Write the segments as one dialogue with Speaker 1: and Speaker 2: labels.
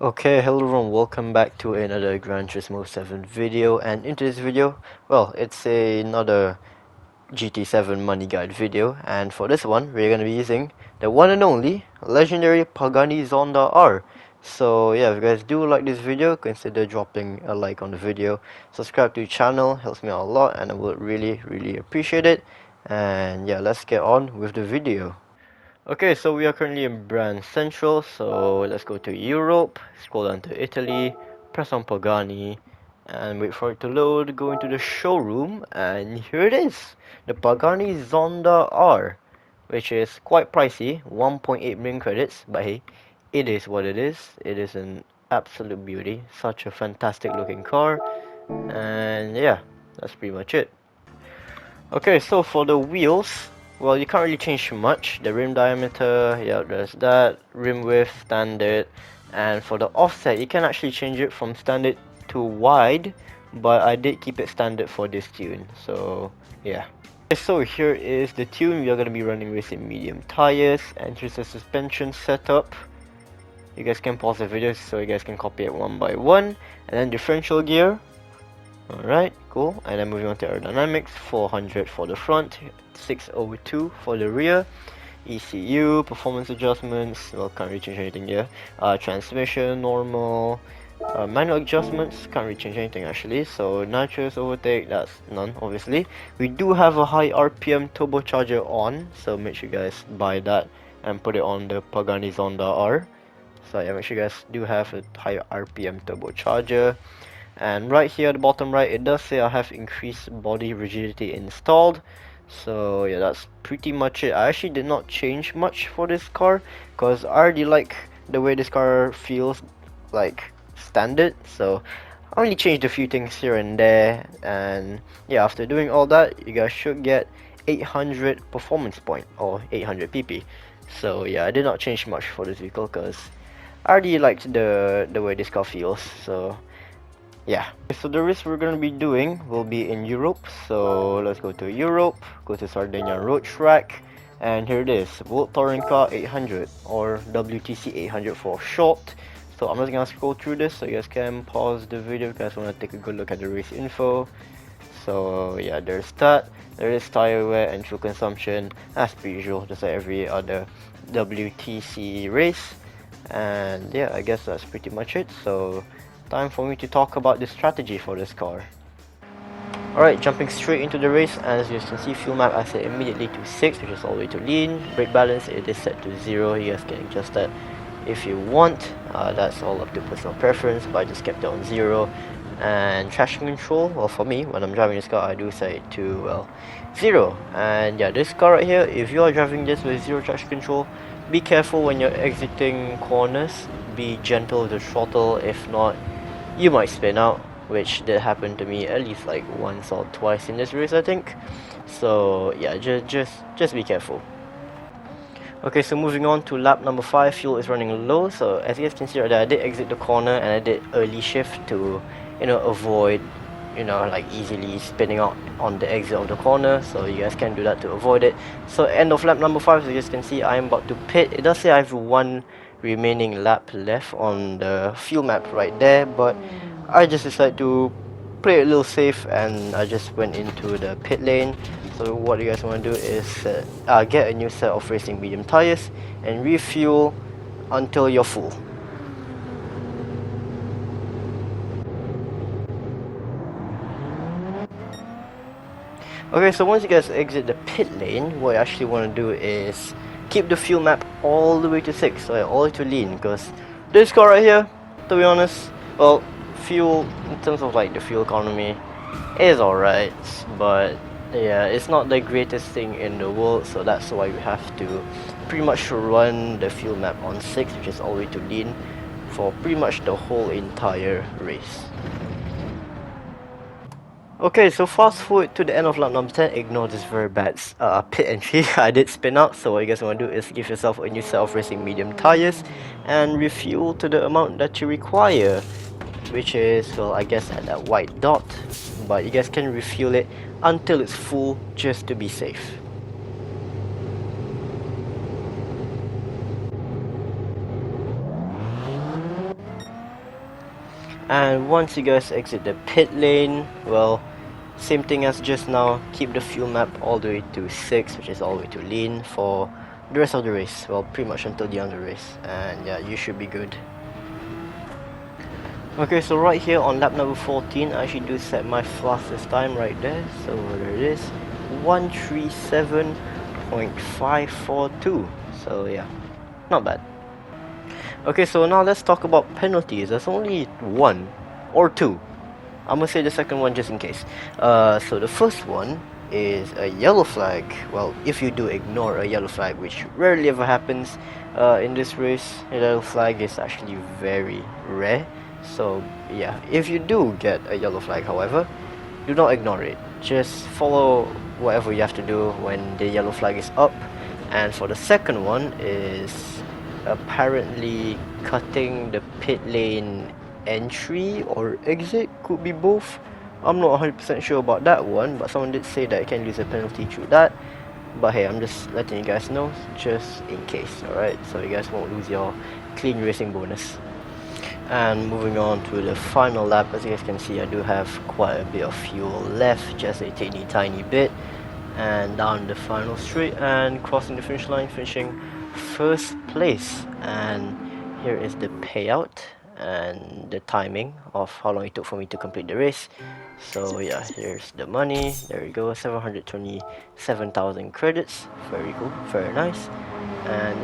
Speaker 1: Okay, hello everyone, welcome back to another Gran Turismo 7 video, and in today's video, well, it's another GT7 money guide video, and for this one, we're going to be using the one and only legendary Pagani Zonda R. So yeah, if you guys do like this video, consider dropping a like on the video, subscribe to the channel, helps me out a lot, and I would really appreciate it. And yeah, let's get on with the video. Okay, so we are currently in Brand Central, so let's go to Europe, scroll down to Italy, press on Pagani, and wait for it to load, go into the showroom, and here it is, the Pagani Zonda R, which is quite pricey, 1.8 million credits, but hey, it is what it is an absolute beauty, such a fantastic looking car, and yeah, that's pretty much it. Okay, so for the wheels, well, you can't really change much. The rim diameter, yeah, there's that. Rim width, standard. And for the offset, you can actually change it from standard to wide, but I did keep it standard for this tune, so yeah. So here is the tune. We are going to be running with medium tires, and here's the suspension setup. You guys can pause the video so you guys can copy it one by one. And then differential gear. Alright, cool. And then moving on to aerodynamics, 400 for the front, 602 for the rear. ECU, performance adjustments, well, can't really change anything here. Transmission, normal. Manual adjustments, can't really change anything actually. So nitrous overtake, that's none obviously. We do have a high RPM turbocharger on, so make sure you guys buy that and put it on the Pagani Zonda R. So yeah, make sure you guys do have a high RPM turbocharger. And right here at the bottom right, it does say I have increased body rigidity installed. So yeah, that's pretty much it. I actually did not change much for this car, because I already like the way this car feels like standard. So I only changed a few things here and there. And yeah, after doing all that, you guys should get 800 performance point, or 800 pp. So yeah, I did not change much for this vehicle, because I already liked the way this car feels. So yeah, so the race we're going to be doing will be in Europe. So let's go to Europe, go to Sardinia Road Track, and here it is, World Touring Car 800, or WTC 800 for short. So I'm just going to scroll through this so you guys can pause the video if you guys want to take a good look at the race info. So yeah, there's that. There is tire wear and fuel consumption as per usual, just like every other WTC race. And yeah, I guess that's pretty much it. So time for me to talk about the strategy for this car. Alright, jumping straight into the race, and as you can see, fuel map I set immediately to 6, which is all the way to lean. Brake balance, it is set to 0, you guys can adjust that if you want. That's all up to personal preference, but I just kept it on 0. And traction control, well, for me, when I'm driving this car, I do set it to, well, 0. And yeah, this car right here, if you are driving this with 0 traction control, be careful when you're exiting corners. Be gentle with the throttle, if not you might spin out, which did happen to me at least like once or twice in this race, I think. So yeah, just be careful. Okay, so moving on to lap number 5, fuel is running low. So as you guys can see right there, I did exit the corner and I did early shift to, avoid, like easily spinning out on the exit of the corner. So you guys can do that to avoid it. So end of lap number 5, as you guys can see, I am about to pit. It does say I have one remaining lap left on the fuel map right there, but I just decided to play it a little safe and I just went into the pit lane. So what you guys want to do is get a new set of racing medium tires and refuel until you're full. Okay, so once you guys exit the pit lane, what you actually want to do is keep the fuel map all the way to 6, so all the way to lean, because this car right here, to be honest, well, fuel, in terms of like the fuel economy, is alright, but yeah, it's not the greatest thing in the world, so that's why we have to pretty much run the fuel map on 6, which is all the way to lean, for pretty much the whole entire race. Okay, so fast forward to the end of lap number 10, ignore this very bad pit entry. I did spin out, so what you guys want to do is give yourself a new set of racing medium tires and refuel to the amount that you require, which is, well, I guess at that white dot, but you guys can refuel it until it's full just to be safe. And once you guys exit the pit lane, well, same thing as just now, keep the fuel map all the way to 6, which is all the way to lean for the rest of the race. Well, pretty much until the end of the race, and yeah, you should be good. Okay, so right here on lap number 14, I actually do set my fastest time right there. So there it is, 137.542. So yeah, not bad. Okay, so now let's talk about penalties. There's only one or two. I'm gonna say the second one just in case. So the first one is a yellow flag. Well, if you do ignore a yellow flag, which rarely ever happens in this race, a yellow flag is actually very rare. So yeah, if you do get a yellow flag, however, do not ignore it. Just follow whatever you have to do when the yellow flag is up. And for the second one is apparently cutting the pit lane entry or exit, could be both. I'm not 100% sure about that one, but someone did say that you can lose a penalty through that. But hey, I'm just letting you guys know, just in case, alright? So you guys won't lose your clean racing bonus. And moving on to the final lap, as you guys can see, I do have quite a bit of fuel left, just a tiny bit. And down the final straight and crossing the finish line, finishing first place. And here is the payout and the timing of how long it took for me to complete the race. So yeah, here's the money. There we go, 727,000 credits. Very cool, very nice. And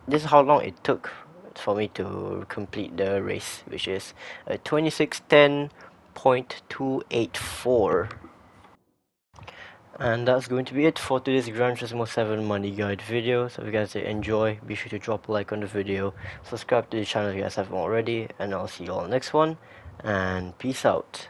Speaker 1: this is how long it took for me to complete the race, which is a 2610.284. And that's going to be it for today's Gran Turismo 7 money guide video. So if you guys enjoy, be sure to drop a like on the video, subscribe to the channel if you guys haven't already, and I'll see you all next one, and peace out.